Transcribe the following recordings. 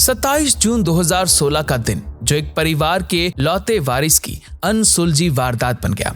27 जून 2016 का दिन जो एक परिवार के लौते वारिस की अनसुलझी वारदात बन गया।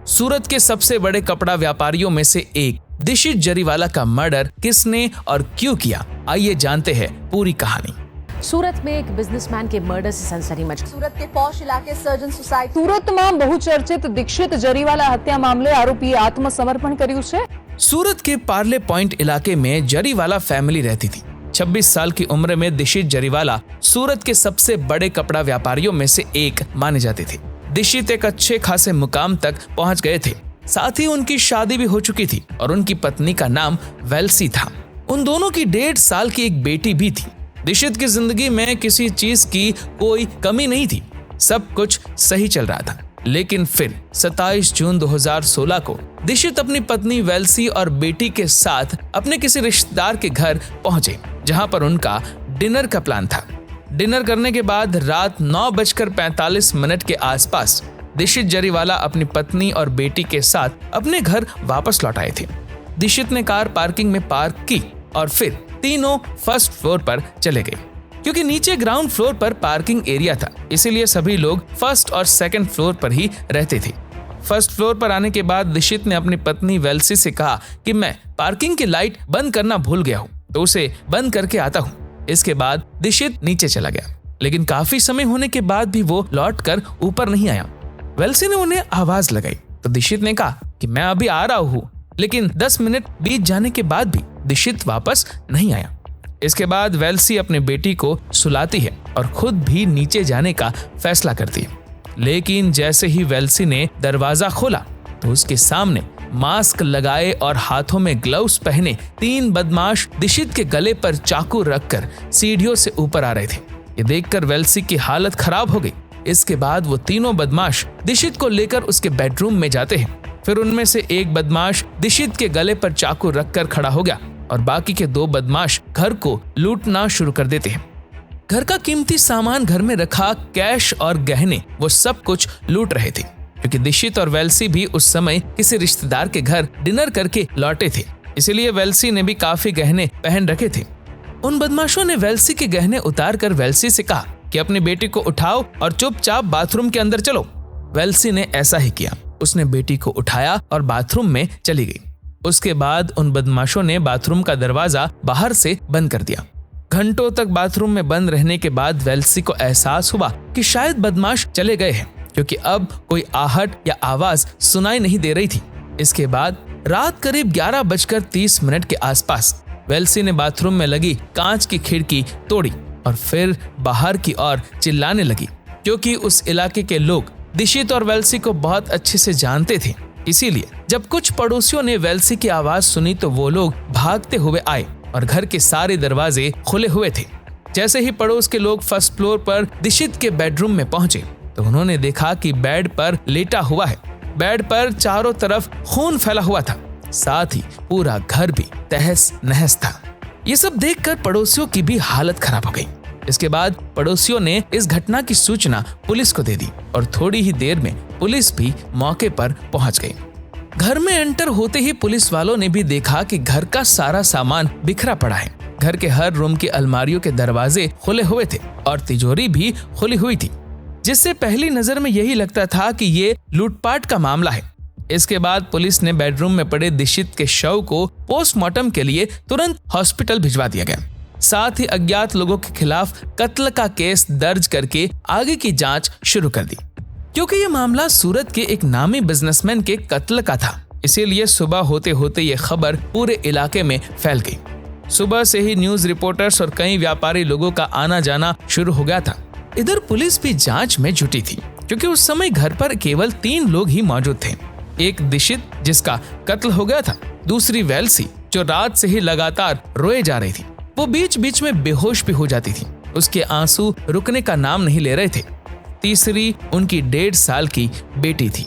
सूरत के सबसे बड़े कपड़ा व्यापारियों में से एक दिशित जरीवाला का मर्डर किसने और क्यों किया, आइए जानते हैं पूरी कहानी। सूरत में एक बिजनेसमैन के मर्डर से सनसनी मच गई। सूरत के पॉश इलाके सर्जन सोसायटी સુરતમાં બહુચર્ચિત દીક્ષિત જરીવાલા હત્યા મામલે આરોપીએ આત્મસમર્પણ કર્યું છે। सूरत के पार्ले पॉइंट इलाके में जरीवाला फैमिली रहती थी। 26 साल की उम्र में दिशित जरीवाला सूरत के सबसे बड़े कपड़ा व्यापारियों में से एक माने जाते थे। दिशित एक अच्छे खासे मुकाम तक पहुंच गए थे, साथ ही उनकी शादी भी हो चुकी थी और उनकी पत्नी का नाम वेल्सी था। उन दोनों की 1.5 साल की एक बेटी भी थी। दिशित की जिंदगी में किसी चीज की कोई कमी नहीं थी, सब कुछ सही चल रहा था। लेकिन फिर 27 जून 2016 को दिशित अपनी पत्नी वेल्सी और बेटी के साथ अपने किसी रिश्तेदार के घर पहुंचे, जहां पर उनका डिनर का प्लान था। डिनर करने के बाद रात 9:45 के आसपास दिशित जरीवाला अपनी पत्नी और बेटी के साथ अपने घर वापस लौट आए थे। दिशित ने कार पार्किंग में पार्क की और फिर तीनों फर्स्ट फ्लोर पर चले गए। क्योंकि नीचे ग्राउंड फ्लोर पर पार्किंग एरिया था, इसीलिए सभी लोग फर्स्ट और सेकंड फ्लोर पर ही रहते थे। फर्स्ट फ्लोर पर आने के बाद दिशित ने अपनी पत्नी वेल्सी से कहा कि मैं पार्किंग की लाइट बंद करना भूल गया हूँ, तो उसे बंद करके आता हूँ। इसके बाद दिशित नीचे चला गया, लेकिन काफी समय होने के बाद भी वो लौट कर ऊपर नहीं आया। वेल्सी ने उन्हें आवाज लगाई तो दिशित ने कहा कि मैं अभी आ रहा हूँ, लेकिन 10 मिनट बीत जाने के बाद भी दिशित वापस नहीं आया। इसके बाद वेल्सी अपने बेटी को सुलाती है और खुद भी नीचे जाने का फैसला करती है। लेकिन जैसे ही वेल्सी ने दरवाजा खोला तो उसके सामने मास्क लगाए और हाथों में ग्लव्स पहने 3 बदमाश दिशित के गले पर चाकू रखकर सीढ़ियों से ऊपर आ रहे थे। ये देखकर वेल्सी की हालत खराब हो गई। इसके बाद वो तीनों बदमाश दिशित को लेकर उसके बेडरूम में जाते हैं। फिर उनमें से एक बदमाश दिशित के गले पर चाकू रखकर खड़ा हो गया और बाकी के 2 बदमाश घर को लूटना शुरू कर देते हैं। घर का कीमती सामान, घर में रखा कैश और गहने, वो सब कुछ लूट रहे थे। क्योंकि दिशित और वेल्सी भी उस समय किसी रिश्तेदार के घर डिनर करके लौटे थे, इसीलिए वेल्सी ने भी काफी गहने पहन रखे थे। उन बदमाशों ने वेल्सी के गहने उतार कर वेल्सी से कहा कि अपनी बेटी को उठाओ और चुपचाप बाथरूम के अंदर चलो। वेल्सी ने ऐसा ही किया। उसने बेटी को उठाया और बाथरूम में चली गई। उसके बाद उन बदमाशों ने बाथरूम का दरवाजा बाहर से बंद कर दिया। घंटों तक बाथरूम में बंद रहने के बाद वेल्सी को एहसास हुआ कि शायद बदमाश चले गए हैं, क्योंकि अब कोई आहट या आवाज सुनाई नहीं दे रही थी। इसके बाद रात करीब 11:30 के आसपास वेल्सी ने बाथरूम में लगी कांच की खिड़की तोड़ी और फिर बाहर की ओर चिल्लाने लगी। क्योंकि उस इलाके के लोग दिशित और वेल्सी को बहुत अच्छे से जानते थे, इसीलिए जब कुछ पड़ोसियों ने वेल्सी की आवाज सुनी तो वो लोग भागते हुए आए और घर के सारे दरवाजे खुले हुए थे। जैसे ही पड़ोस के लोग फर्स्ट फ्लोर पर दिशित के बेडरूम में पहुंचे तो उन्होंने देखा कि बेड पर लेटा हुआ है। बेड पर चारों तरफ खून फैला हुआ था, साथ ही पूरा घर भी तहस नहस था। ये सब देखकर पड़ोसियों की भी हालत खराब हो गई। इसके बाद पड़ोसियों ने इस घटना की सूचना पुलिस को दे दी और थोड़ी ही देर में पुलिस भी मौके पर पहुंच गई। घर में एंटर होते ही पुलिस वालों ने भी देखा कि घर का सारा सामान बिखरा पड़ा है। घर के हर रूम की अलमारियों के दरवाजे खुले हुए थे और तिजोरी भी खुली हुई थी, जिससे पहली नजर में यही लगता था कि ये लूटपाट का मामला है। इसके बाद पुलिस ने बेडरूम में पड़े दिशित के शव को पोस्टमार्टम के लिए तुरंत हॉस्पिटल भिजवा दिया गया। साथ ही अज्ञात लोगों के खिलाफ कत्ल का केस दर्ज करके आगे की जांच शुरू कर दी। क्योंकि ये मामला सूरत के एक नामी बिजनेसमैन के कत्ल का था, इसीलिए सुबह होते होते ये खबर पूरे इलाके में फैल गई। सुबह से ही न्यूज रिपोर्टर्स और कई व्यापारी लोगों का आना जाना शुरू हो गया था। इधर पुलिस भी जांच में जुटी थी, क्योंकि उस समय घर पर केवल 3 लोग ही मौजूद थे। एक दिशित, जिसका कत्ल हो गया था, दूसरी वेल्सी, जो रात से ही लगातार रोए जा रही थी। वो बीच बीच में बेहोश भी हो जाती थी, उसके आंसू रुकने का नाम नहीं ले रहे थे। तीसरी उनकी 1.5 साल की बेटी थी।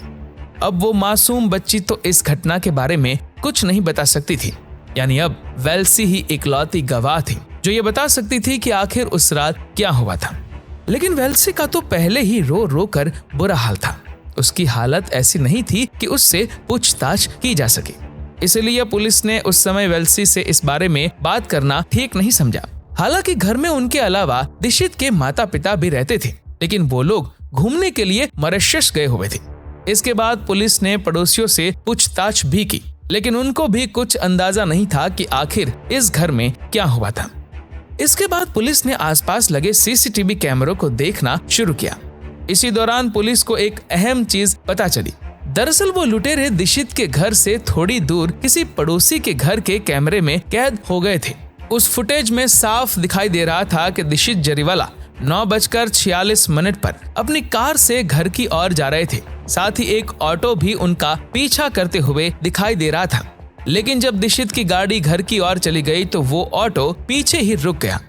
अब वो मासूम बच्ची तो इस घटना के बारे में कुछ नहीं बता सकती थी, यानी अब वेल्सी ही इकलौती गवाह थी जो ये बता सकती थी कि आखिर उस रात क्या हुआ था। लेकिन वेल्सी का तो पहले ही रो रो कर बुरा हाल था। उसकी हालत ऐसी नहीं थी कि उससे पूछताछ की जा सके, इसलिए पुलिस ने उस समय वेल्सी से इस बारे में बात करना ठीक नहीं समझा। हालांकि घर में उनके अलावा दिशित के माता पिता भी रहते थे, लेकिन वो लोग घूमने के लिए मॉरिशस गए हुए थे। इसके बाद पुलिस ने पड़ोसियों से पूछताछ भी की, लेकिन उनको भी कुछ अंदाजा नहीं था कि आखिर इस घर में क्या हुआ था। इसके बाद पुलिस ने आसपास लगे सीसीटीवी कैमरों को देखना शुरू किया। इसी दौरान पुलिस को एक अहम चीज पता चली। दरअसल वो लुटेरे दिशित के घर से थोड़ी दूर किसी पड़ोसी के घर के कैमरे में कैद हो गए थे। उस फुटेज में साफ दिखाई दे रहा था कि दिशित जरीवाला 9:46 पर अपनी कार से घर की ओर जा रहे थे। साथ ही एक ऑटो भी उनका पीछा करते हुए दिखाई दे रहा था। लेकिन जब दिशित की गाड़ी घर की ओर चली गई तो वो ऑटो पीछे ही रुक गया।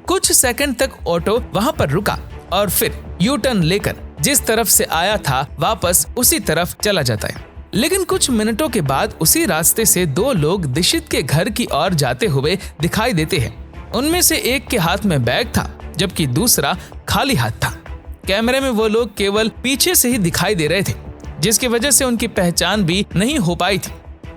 कुछ सेकंड तक ऑटो वहां पर रुका और फिर यू टर्न लेकर जिस तरफ से आया था वापस उसी तरफ चला जाता है। लेकिन कुछ मिनटों के बाद उसी रास्ते से दो लोग दिशित के घर की ओर जाते हुए दिखाई देते हैं। उनमें से एक के हाथ में बैग था, जबकि दूसरा खाली हाथ था। कैमरे में वो लोग केवल पीछे से ही दिखाई दे रहे थे, जिसकी वजह से उनकी पहचान भी नहीं हो पाई थी।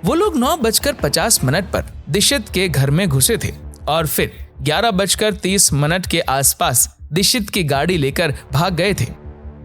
वो लोग 9:50 पर दिशित के घर में घुसे थे और फिर 11:30 के आसपास दिशित की गाड़ी लेकर भाग गए थे।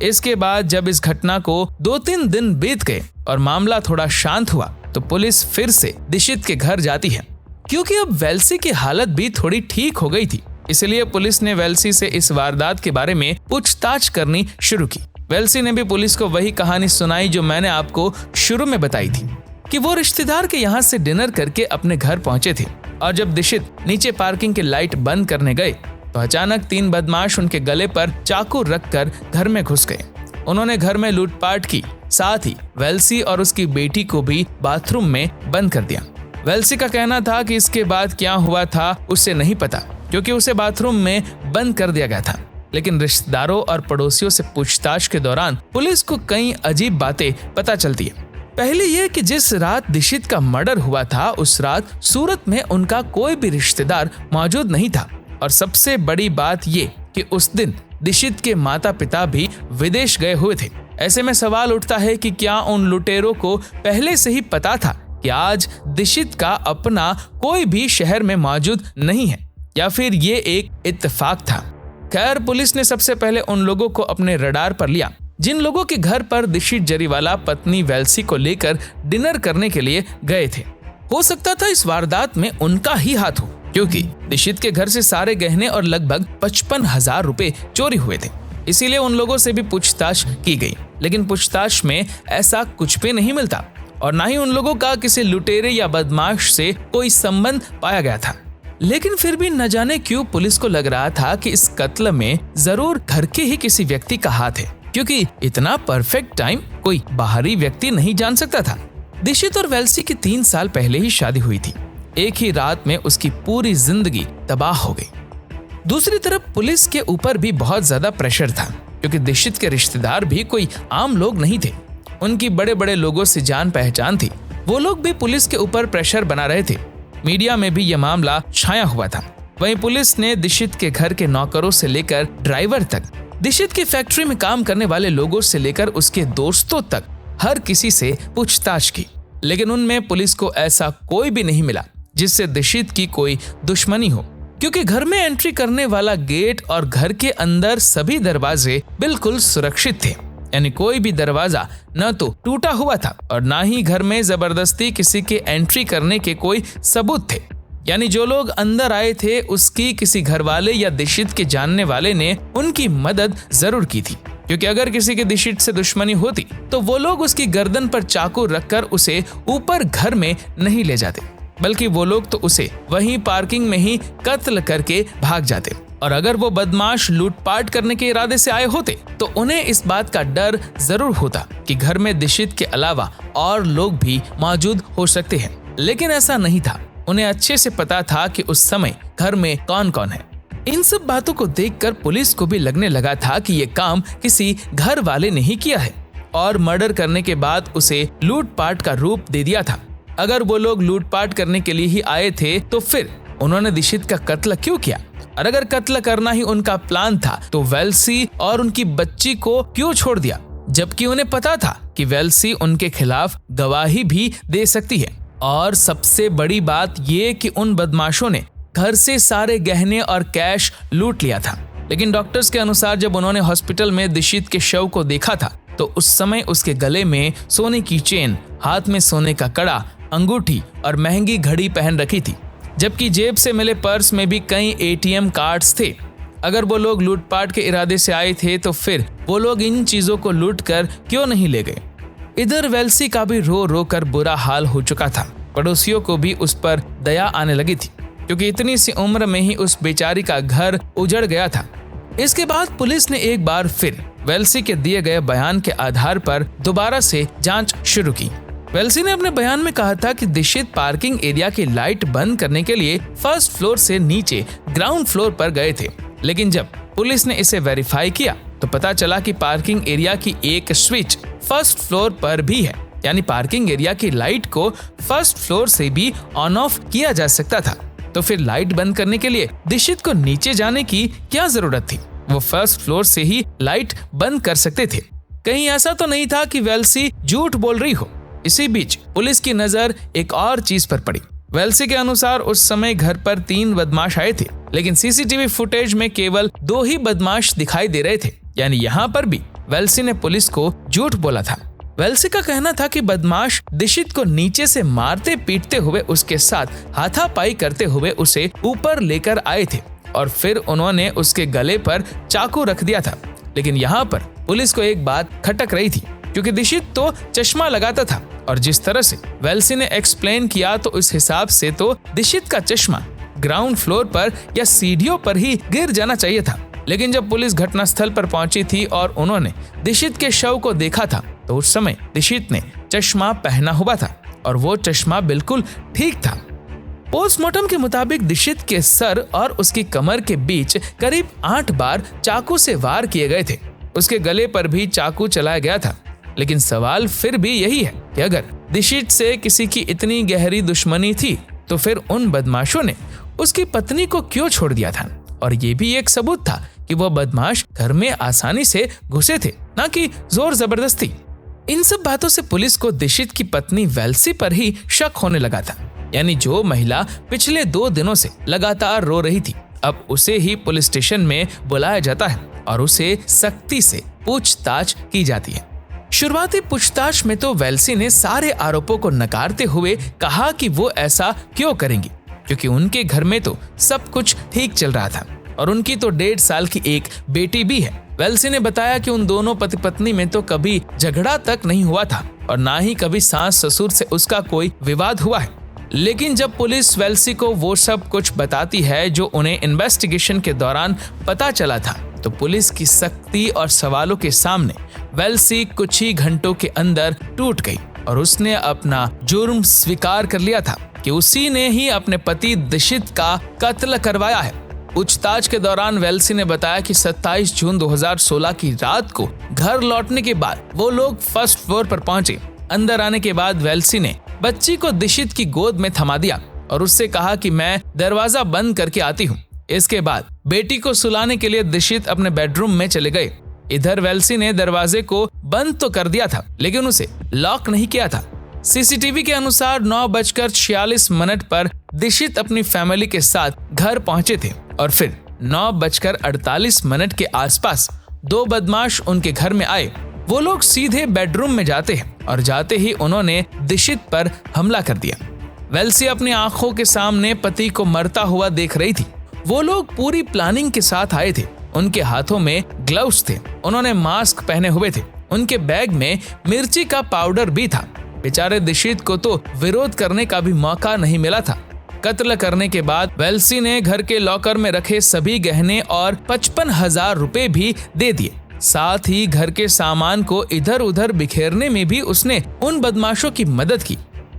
इसके बाद जब इस घटना को 2-3 दिन बीत गए और मामला थोड़ा शांत हुआ तो पुलिस फिर से दिशित के घर जाती है। क्योंकि अब वेल्सी की हालत भी थोड़ी ठीक हो गई थी, इसलिए पुलिस ने वेल्सी से इस वारदात के बारे में पूछताछ करनी शुरू की। वेल्सी ने भी पुलिस को वही कहानी सुनाई जो मैंने आपको शुरू में बताई थी कि वो रिश्तेदार के यहाँ से डिनर करके अपने घर पहुंचे थे और जब दिशित नीचे पार्किंग की लाइट बंद करने गए तो अचानक 3 बदमाश उनके गले पर चाकू रखकर घर में घुस गए। उन्होंने घर में लूटपाट की, साथ ही वेल्सी और उसकी बेटी को भी बाथरूम में बंद कर दिया। वेल्सी का कहना था कि इसके बाद क्या हुआ था उसे नहीं पता, क्योंकि उसे बाथरूम में बंद कर दिया गया था। लेकिन रिश्तेदारों और पड़ोसियों से पूछताछ के दौरान पुलिस को कई अजीब बातें पता चलती है। पहले ये कि जिस रात दिशित का मर्डर हुआ था उस रात सूरत में उनका कोई भी रिश्तेदार मौजूद नहीं था। और सबसे बड़ी बात ये कि उस दिन दिशित के माता पिता भी विदेश गए हुए थे। ऐसे में सवाल उठता है कि क्या उन लुटेरों को पहले से ही पता था कि आज दिशित का अपना कोई भी शहर में मौजूद नहीं है, या फिर ये एक इत्तेफाक था। खैर, पुलिस ने सबसे पहले उन लोगों को अपने रडार पर लिया जिन लोगों के घर पर दिशित जरीवाला पत्नी वेल्सी को लेकर डिनर करने के लिए गए थे। हो सकता था इस वारदात में उनका ही हाथ हो, क्योंकि दिशित के घर से सारे गहने और लगभग 55,000 रुपए चोरी हुए थे। इसीलिए उन लोगों से भी पूछताछ की गई, लेकिन पूछताछ में ऐसा कुछ भी नहीं मिलता और ना ही उन लोगों का किसी लुटेरे या बदमाश से कोई संबंध पाया गया था। लेकिन फिर भी न जाने क्यों पुलिस को लग रहा था कि इस कत्ल में जरूर घर के ही किसी व्यक्ति का हाथ है, क्योंकि इतना परफेक्ट टाइम कोई बाहरी व्यक्ति नहीं जान सकता था। दिशित और वेल्सी की 3 साल पहले ही शादी हुई थी। एक ही रात में उसकी पूरी जिंदगी तबाह हो गई। दूसरी तरफ पुलिस के ऊपर भी बहुत ज्यादा प्रेशर था, क्योंकि दिशित के रिश्तेदार भी कोई आम लोग नहीं थे। उनकी बड़े बड़े लोगों से जान पहचान थी। वो लोग भी पुलिस के ऊपर प्रेशर बना रहे थे। मीडिया में भी यह मामला छाया हुआ था। वहीं पुलिस ने दिशित के घर के नौकरों से लेकर ड्राइवर तक, दिशित की फैक्ट्री में काम करने वाले लोगों से लेकर उसके दोस्तों तक हर किसी से पूछताछ की, लेकिन उनमें पुलिस को ऐसा कोई भी नहीं मिला जिससे दिशित की कोई दुश्मनी हो, क्योंकि घर में एंट्री करने वाला गेट और घर के अंदर सभी दरवाजे बिल्कुल सुरक्षित थे। यानी कोई भी दरवाजा न तो टूटा हुआ था और ना ही घर में जबरदस्ती किसी के एंट्री करने के कोई सबूत थे। यानी जो लोग अंदर आए थे उसकी किसी घरवाले या दिशित के जानने वाले ने उनकी मदद जरूर की थी, क्योंकि अगर किसी के दिशित से दुश्मनी होती तो वो लोग उसकी गर्दन पर चाकू रखकर उसे ऊपर घर में नहीं ले जाते, बल्कि वो लोग तो उसे वहीं पार्किंग में ही कत्ल करके भाग जाते। और अगर वो बदमाश लूटपाट करने के इरादे से आए होते तो उन्हें इस बात का डर जरूर होता कि घर में दिशित के अलावा और लोग भी मौजूद हो सकते हैं। लेकिन ऐसा नहीं था। उन्हें अच्छे से पता था कि उस समय घर में कौन कौन है। इन सब बातों को देखकर पुलिस को भी लगने लगा था कि ये काम किसी घर वाले ने ही किया है और मर्डर करने के बाद उसे लूटपाट का रूप दे दिया था। अगर वो लोग लूटपाट करने के लिए ही आए थे तो फिर उन्होंने दिशित का कत्ल क्यों किया? और अगर कत्ल करना ही उनका प्लान था तो वेल्सी और उनकी बच्ची को क्यों छोड़ दिया, जबकि उन्हें पता था कि वेल्सी उनके खिलाफ गवाही भी दे सकती है। और सबसे बड़ी बात ये कि उन बदमाशों ने घर से सारे गहने और कैश लूट लिया था। लेकिन डॉक्टर्स के अनुसार जब उन्होंने हॉस्पिटल में दिशित के शव को देखा था तो उस समय उसके गले में सोने की चेन, हाथ में सोने का कड़ा, अंगूठी और महंगी घड़ी पहन रखी थी, जबकि जेब से मिले पर्स में भी कई एटीएम कार्ड्स थे। अगर वो लोग लूटपाट के इरादे से आए थे तो फिर वो लोग इन चीजों को लूट कर क्यों नहीं ले गए। इधर वेल्सी का भी रो रो कर बुरा हाल हो चुका था। पड़ोसियों को भी उस पर दया आने लगी थी, क्योंकि इतनी सी उम्र में ही उस बेचारी का घर उजड़ गया था। इसके बाद पुलिस ने एक बार फिर वेल्सी के दिए गए बयान के आधार पर दोबारा से जांच शुरू की। वेल्सी ने अपने बयान में कहा था कि दिशित पार्किंग एरिया की लाइट बंद करने के लिए फर्स्ट फ्लोर से नीचे ग्राउंड फ्लोर पर गए थे, लेकिन जब पुलिस ने इसे वेरीफाई किया तो पता चला कि पार्किंग एरिया की एक स्विच फर्स्ट फ्लोर पर भी है, यानी पार्किंग एरिया की लाइट को फर्स्ट फ्लोर से भी ऑन ऑफ किया जा सकता था। तो फिर लाइट बंद करने के लिए दिशित को नीचे जाने की क्या जरूरत थी? वो फर्स्ट फ्लोर से ही लाइट बंद कर सकते थे। कहीं ऐसा तो नहीं था कि वेल्सी झूठ बोल रही हो। इसी बीच पुलिस की नजर एक और चीज पर पड़ी। वेल्सी के अनुसार उस समय घर पर 3 बदमाश आए थे, लेकिन सीसीटीवी फुटेज में केवल 2 ही बदमाश दिखाई दे रहे थे, यानी यहाँ पर भी वेल्सी ने पुलिस को झूठ बोला था। वेल्सी का कहना था कि बदमाश दिशित को नीचे से मारते पीटते हुए उसके साथ हाथापाई करते हुए उसे ऊपर लेकर आए थे और फिर उन्होंने उसके गले पर चाकू रख दिया था। लेकिन यहाँ पर पुलिस को एक बात खटक रही थी, क्योंकि दिशित तो चश्मा लगाता था और जिस तरह से वेल्सी ने एक्सप्लेन किया तो उस हिसाब से तो दिशित का चश्मा ग्राउंड फ्लोर पर या सीढ़ियों पर ही गिर जाना चाहिए था। लेकिन जब पुलिस घटनास्थल पर पहुंची थी और उन्होंने दिशित के शव को देखा था तो उस समय दिशित ने चश्मा पहना हुआ था और वो चश्मा बिल्कुल ठीक था। पोस्टमार्टम के मुताबिक दिशित के सर और उसकी कमर के बीच करीब 8 बार चाकू से वार किए गए थे। उसके गले पर भी चाकू चलाया गया था। लेकिन सवाल फिर भी यही है कि अगर दिशित से किसी की इतनी गहरी दुश्मनी थी तो फिर उन बदमाशों ने उसकी पत्नी को क्यों छोड़ दिया था? और ये भी एक सबूत था कि वह बदमाश घर में आसानी से घुसे थे, ना कि जोर जबरदस्ती। इन सब बातों से पुलिस को दिशित की पत्नी वेल्सी पर ही शक होने लगा था, यानी जो महिला पिछले 2 दिनों से लगातार रो रही थी, अब उसे ही पुलिस स्टेशन में बुलाया जाता है और उसे सख्ती से पूछताछ की जाती है। शुरुआती पूछताछ में तो वेल्सी ने सारे आरोपों को नकारते हुए कहा कि वो ऐसा क्यों करेंगी, क्योंकि उनके घर में तो सब कुछ ठीक चल रहा था और उनकी तो 1.5 साल की एक बेटी भी है। वेल्सी ने बताया कि उन दोनों पति पत्नी में तो कभी झगड़ा तक नहीं हुआ था और ना ही कभी सास ससुर से उसका कोई विवाद हुआ है। लेकिन जब पुलिस वेल्सी को वो सब कुछ बताती है जो उन्हें इन्वेस्टिगेशन के दौरान पता चला था, तो पुलिस की सख्ती और सवालों के सामने वेल्सी कुछ ही घंटों के अंदर टूट गई और उसने अपना जुर्म स्वीकार कर लिया था कि उसी ने ही अपने पति दिशित का कत्ल करवाया है। पूछताछ के दौरान वेल्सी ने बताया कि 27 जून 2016 की रात को घर लौटने के बाद वो लोग फर्स्ट फ्लोर पर पहुंचे। अंदर आने के बाद वेल्सी ने बच्ची को दिशित की गोद में थमा दिया और उससे कहा कि मैं दरवाजा बंद करके आती हूँ। इसके बाद बेटी को सुलाने के लिए दिशित अपने बेडरूम में चले गए। इधर वेल्सी ने दरवाजे को बंद तो कर दिया था, लेकिन उसे लॉक नहीं किया था। सीसीटीवी के अनुसार 9:46 पर दिशित अपनी फैमिली के साथ घर पहुंचे थे और फिर 9:48 के आसपास 2 बदमाश उनके घर में आए। वो लोग सीधे बेडरूम में जाते हैं और जाते ही उन्होंने दिशित पर हमला कर दिया। वेल्सी अपनी आंखों के सामने पति को मरता हुआ देख रही थी। वो लोग पूरी प्लानिंग के साथ आए थे। उनके हाथों में ग्लव्स थे, उन्होंने मास्क पहने हुए थे, उनके बैग में मिर्ची का पाउडर भी था। बेचारे दिशित को तो विरोध करने का भी मौका नहीं मिला था। कत्ल करने के बाद वेल्सी ने घर के लॉकर में रखे सभी गहने और 55,000 रुपए भी दे दिए। साथ ही घर के सामान को इधर उधर बिखेरने में भी उसने उन बदमाशों की मदद की।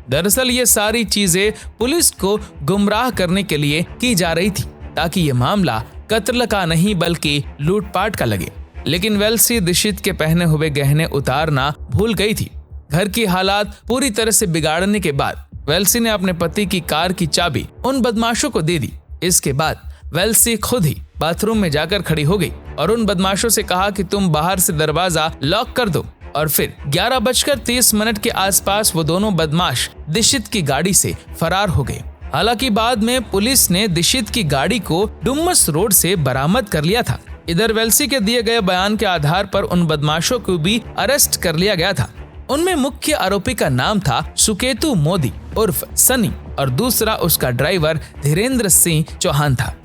दरअसल ये सारी चीजें पुलिस को गुमराह करने के लिए की जा रही थी, ताकि ये मामला कत्ल का नहीं बल्कि लूटपाट का लगे। लेकिन वेल्सी दिशित के पहने हुए गहने उतारना भूल गई थी। घर की हालात पूरी तरह से बिगाड़ने के बाद वेल्सी ने अपने पति की कार की चाबी उन बदमाशों को दे दी। इसके बाद वेल्सी खुद ही बाथरूम में जाकर खड़ी हो गई और उन बदमाशों से कहा कि तुम बाहर से दरवाजा लॉक कर दो। और फिर 11:30 के आसपास वो दोनों बदमाश दिशित की गाड़ी से फरार हो गए। हालांकि बाद में पुलिस ने दिशित की गाड़ी को डुम्मस रोड से बरामद कर लिया था। इधर वेल्सी के दिए गए बयान के आधार पर उन बदमाशों को भी अरेस्ट कर लिया गया था। उनमें मुख्य आरोपी का नाम था सुकेतु मोदी उर्फ सनी और दूसरा उसका ड्राइवर धीरेन्द्र सिंह चौहान था।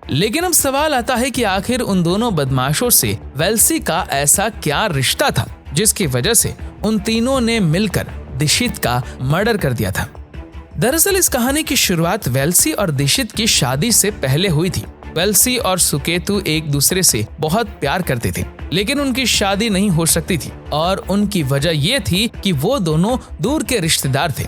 लेकिन अब सवाल आता है कि आखिर उन दोनों बदमाशों से वेल्सी का ऐसा क्या रिश्ता था जिसकी वजह से उन तीनों ने मिलकर दिशित का मर्डर कर दिया था। दरअसल इस कहानी की शुरुआत वेल्सी और दिशित की शादी से पहले हुई थी। वेल्सी और सुकेतु एक दूसरे से बहुत प्यार करते थे, लेकिन उनकी शादी नहीं हो सकती थी और उनकी वजह ये थी कि वो दोनों दूर के रिश्तेदार थे।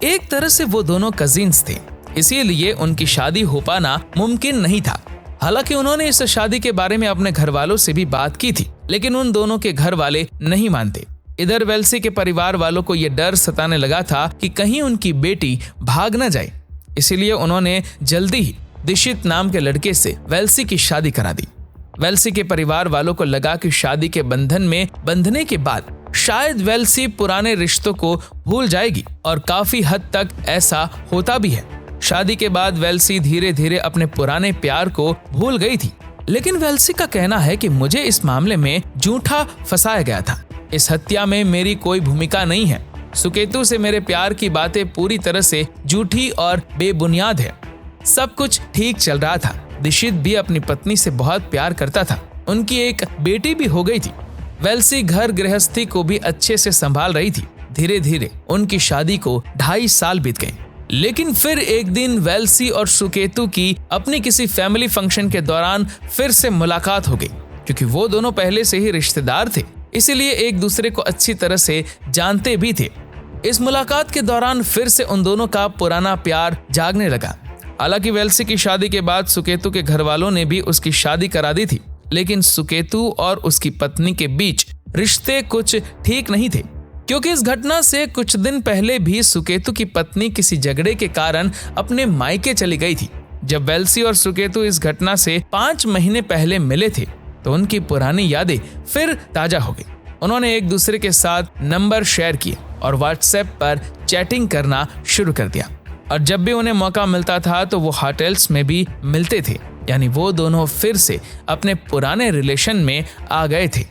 एक तरह से वो दोनों कजिन्स थे, इसीलिए उनकी शादी हो पाना मुमकिन नहीं था। हालांकि उन्होंने इस शादी के बारे में अपने घर वालों से भी बात की थी, लेकिन उन दोनों के घर वाले नहीं मानते। इधर वेल्सी के परिवार वालों को ये डर सताने लगा था कि कहीं उनकी बेटी भाग न जाए, इसीलिए उन्होंने जल्दी ही दिशित नाम के लड़के से वेल्सी की शादी करा दी। वेल्सी के परिवार वालों को लगा कि शादी के बंधन में बंधने के बाद शायद वेल्सी पुराने रिश्तों को भूल जाएगी और काफी हद तक ऐसा होता भी है। शादी के बाद वेल्सी धीरे धीरे अपने पुराने प्यार को भूल गई थी, लेकिन वेल्सी का कहना है कि मुझे इस मामले में झूठा फंसाया गया था। इस हत्या में मेरी कोई भूमिका नहीं है। सुकेतु से मेरे प्यार की बातें पूरी तरह से झूठी और बेबुनियाद है। सब कुछ ठीक चल रहा था। दिशित भी अपनी पत्नी से बहुत प्यार करता था। उनकी एक बेटी भी हो गई थी। वेल्सी घर गृहस्थी को भी अच्छे से संभाल रही थी। धीरे धीरे उनकी शादी को 2.5 साल बीत गए। लेकिन फिर एक दिन वेल्सी और सुकेतु की अपनी किसी फैमिली फंक्शन के दौरान फिर से मुलाकात हो गई। क्योंकि वो दोनों पहले से ही रिश्तेदार थे, इसीलिए एक दूसरे को अच्छी तरह से जानते भी थे। इस मुलाकात के दौरान फिर से उन दोनों का पुराना प्यार जागने लगा। हालांकि वेल्सी की शादी के बाद सुकेतु के घर वालों ने भी उसकी शादी करा दी थी, लेकिन सुकेतु और उसकी पत्नी के बीच रिश्ते कुछ ठीक नहीं थे, क्योंकि इस घटना से कुछ दिन पहले भी सुकेतु की पत्नी किसी झगड़े के कारण अपने मायके चली गई थी। जब वेल्सी और सुकेतु इस घटना से 5 महीने पहले मिले थे तो उनकी पुरानी यादें फिर ताजा हो गई। उन्होंने एक दूसरे के साथ नंबर शेयर किए और व्हाट्सएप पर चैटिंग करना शुरू कर दिया, और जब भी उन्हें मौका मिलता था तो वो होटल्स में भी मिलते थे। यानी वो दोनों फिर से अपने पुराने रिलेशन में आ गए थे।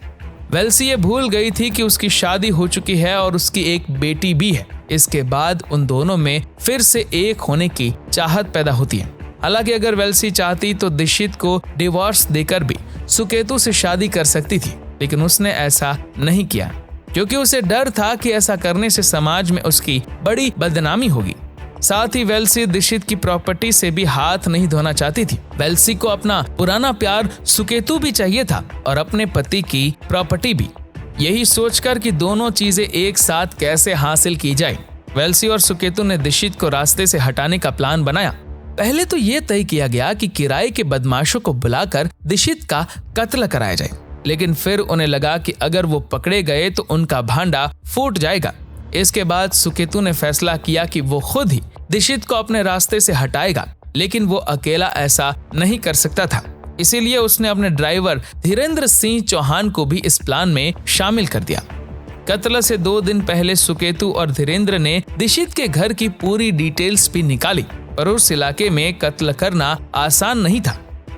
वेल्सी ये भूल गई थी कि उसकी शादी हो चुकी है और उसकी एक बेटी भी है। इसके बाद उन दोनों में फिर से एक होने की चाहत पैदा होती है। हालांकि अगर वेल्सी चाहती तो दिशित को डिवोर्स देकर भी सुकेतु से शादी कर सकती थी, लेकिन उसने ऐसा नहीं किया, क्योंकि उसे डर था कि ऐसा करने से समाज में उसकी बड़ी बदनामी होगी। साथ ही वेल्सी दिशित की प्रॉपर्टी से भी हाथ नहीं धोना चाहती थी। वेल्सी को अपना पुराना प्यार सुकेतु भी चाहिए था और अपने पति की प्रॉपर्टी भी। यही सोचकर कि दोनों चीजें एक साथ कैसे हासिल की जाए, वेल्सी और सुकेतु ने दिशित को रास्ते से हटाने का प्लान बनाया। पहले तो ये तय किया गया कि किराए के बदमाशों को बुलाकर दिशित का कत्ल कराया जाए, लेकिन फिर उन्हें लगा कि अगर वो पकड़े गए तो उनका भांडा फूट जाएगा। इसके बाद सुकेतु ने फैसला किया कि वो खुद ही दिशित को अपने रास्ते से हटाएगा, लेकिन वो अकेला ऐसा नहीं कर सकता था। इसीलिए उसने अपने ड्राइवर धीरेन्द्र सिंह चौहान को भी इस प्लान में शामिल कर दिया। कत्ल से 2 दिन पहले सुकेतु और धीरेन्द्र ने दिशित के घर की पूरी डिटेल्स भी निकाली, पर उस इलाके में कत्ल करना आसान नहीं था,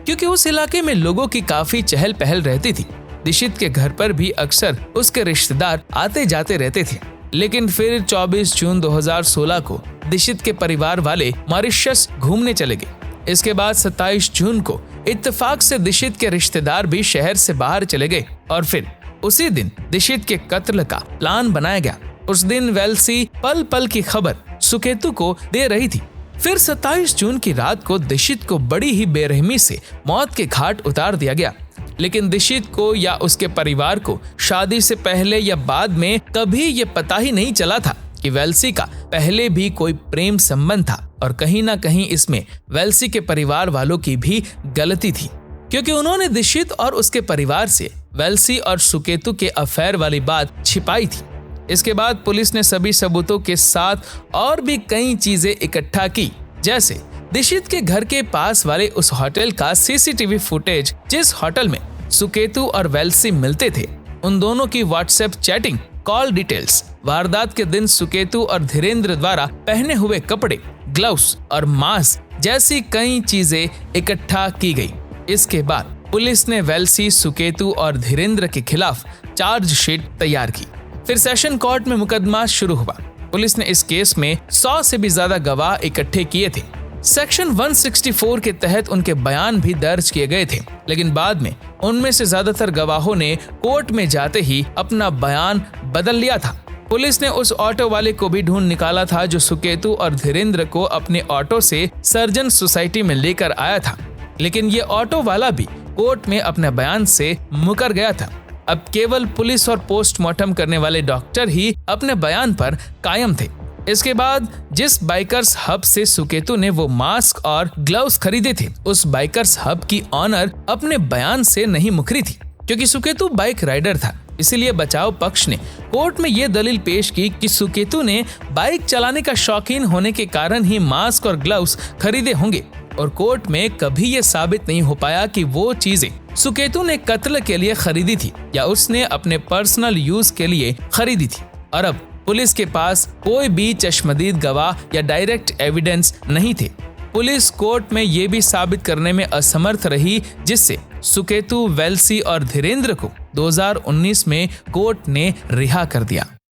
क्योंकि उस इलाके में लोगों की काफी चहल पहल रहती थी। दिशित के घर पर भी अक्सर उसके रिश्तेदार आते जाते रहते थे। लेकिन फिर 24 जून 2016 को दिशित के परिवार वाले मॉरिशस घूमने चले गए। इसके बाद 27 जून को इत्तेफाक से दिशित के रिश्तेदार भी शहर से बाहर चले गए और फिर उसी दिन दिशित के कत्ल का प्लान बनाया गया। उस दिन वेल्सी पल पल की खबर सुकेतु को दे रही थी। फिर 27 जून की रात को दिशित को बड़ी ही बेरहमी से मौत के घाट उतार दिया गया। लेकिन दिशित को या उसके परिवार को शादी से पहले या बाद में कभी ये पता ही नहीं चला था कि वेल्सी का पहले भी कोई प्रेम संबंध था, और कहीं ना कहीं इसमें वेल्सी के परिवार वालों की भी गलती थी, क्योंकि उन्होंने दिशित और उसके परिवार से वेल्सी और सुकेतु के अफेयर वाली बात छिपाई थी। इसके बाद पुलिस ने सभी सबूतों के साथ और भी कई चीजें इकट्ठा की, जैसे दिशित के घर के पास वाले उस होटल का सीसीटीवी फुटेज, जिस होटल में सुकेतु और वेल्सी मिलते थे, उन दोनों की व्हाट्सएप चैटिंग, कॉल डिटेल्स, वारदात के दिन सुकेतु और धीरेन्द्र द्वारा पहने हुए कपड़े, ग्लव्स और मास्क जैसी कई चीजें इकट्ठा की गई। इसके बाद पुलिस ने वेल्सी, सुकेतु और धीरेन्द्र के खिलाफ चार्जशीट तैयार की। फिर सेशन कोर्ट में मुकदमा शुरू हुआ। पुलिस ने इस केस में 100 से भी ज्यादा गवाह इकट्ठे किए थे। सेक्शन 164 के तहत उनके बयान भी दर्ज किए गए थे, लेकिन बाद में उनमें से ज्यादातर गवाहों ने कोर्ट में जाते ही अपना बयान बदल लिया था। पुलिस ने उस ऑटो वाले को भी ढूंढ निकाला था जो सुकेतु और धीरेन्द्र को अपने ऑटो से सर्जन सोसाइटी में लेकर आया था, लेकिन ये ऑटो वाला भी कोर्ट में अपने बयान से मुकर गया था। अब केवल पुलिस और पोस्टमार्टम करने वाले डॉक्टर ही अपने बयान पर कायम थे। इसके बाद जिस बाइकर्स हब से सुकेतु ने वो मास्क और ग्लव्स खरीदे थे, उस बाइकर्स हब की ऑनर अपने बयान से नहीं मुकरी थी। क्योंकि सुकेतु बाइक राइडर था, इसीलिए बचाव पक्ष ने कोर्ट में ये दलील पेश की कि सुकेतु ने बाइक चलाने का शौकीन होने के कारण ही मास्क और ग्लव्स खरीदे होंगे, और कोर्ट में कभी ये साबित नहीं हो पाया कि वो चीजें सुकेतु ने कत्ल के लिए खरीदी थी या उसने अपने पर्सनल यूज के लिए खरीदी थी। और अब पुलिस के पास कोई भी चश्मदीद गवाह या डायरेक्ट एविडेंस नहीं थे। पुलिस कोर्ट में ये भी साबित करने में असमर्थ रही, जिससे सुकेतु, वेल्सी और धीरेन्द्र को 2019 में कोर्ट ने रिहा कर दिया।